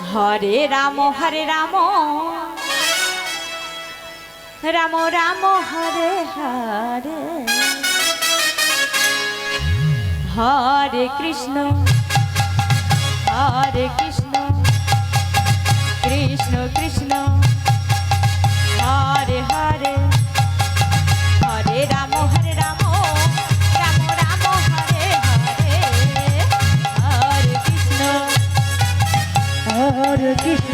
Hare Ram Ram Ram Hare Hare Hare Krishna Krishna Krishna Hare Hare Hare Ram Ram Ram Hare Hare Hare Krishna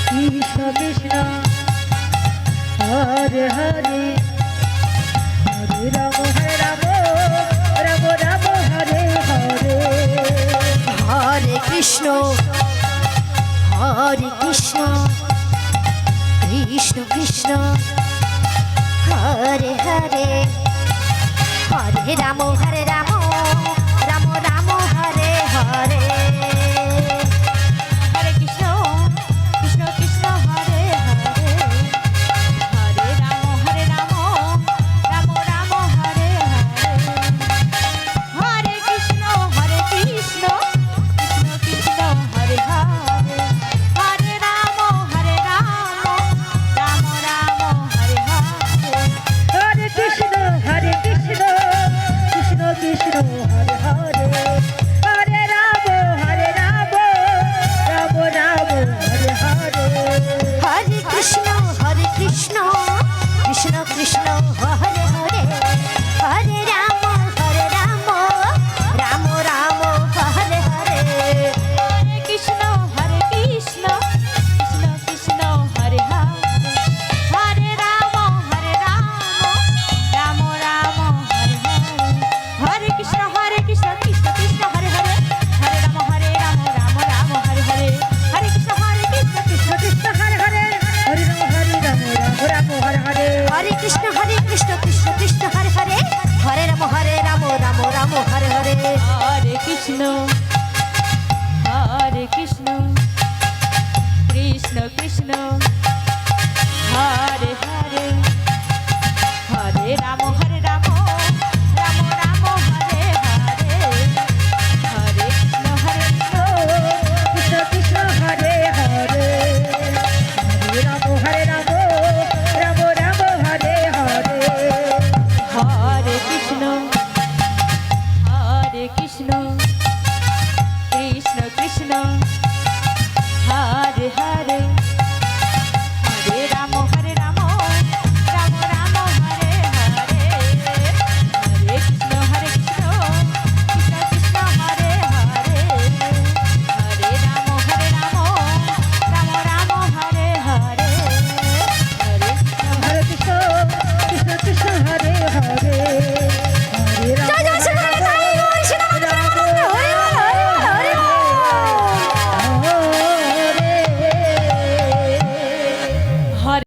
Krishna Krishna Hare Hare Hare Ram Ram Ram Hare Hare Hare Krishna Krishna Krishna Hare Hare Hare Ram Ram Ram Hare Hare Hare Krishna Krishna Krishna Hare Hare Hare Ram Ram Ram Hare Hare Hare Krishna Krishna Krishna Hare Hare Hare Ram Ram Ram Hare Hare Hare Krishna Krishna Krishna Hare Hare Hare Ram Ram Ram Hare Hare Hare Krishna Krishna Krishna Hare Hare Hare Ram Ram Ram Hare Hare Hare Krishna Krishna Krishna Hare Hare Hare Ram Ram Ram Hare Hare Hare Krishna Krishna Krishna Hare Hare Hare Ram Ram Hare Hare Hare Krishna Krishna Krishna Hare Hare Hare Ram Ram Hare Hare Hare Krishna Krishna Krishna Hare Hare Hare Ram Ram Hare Hare Hare Krishna Krishna Krishna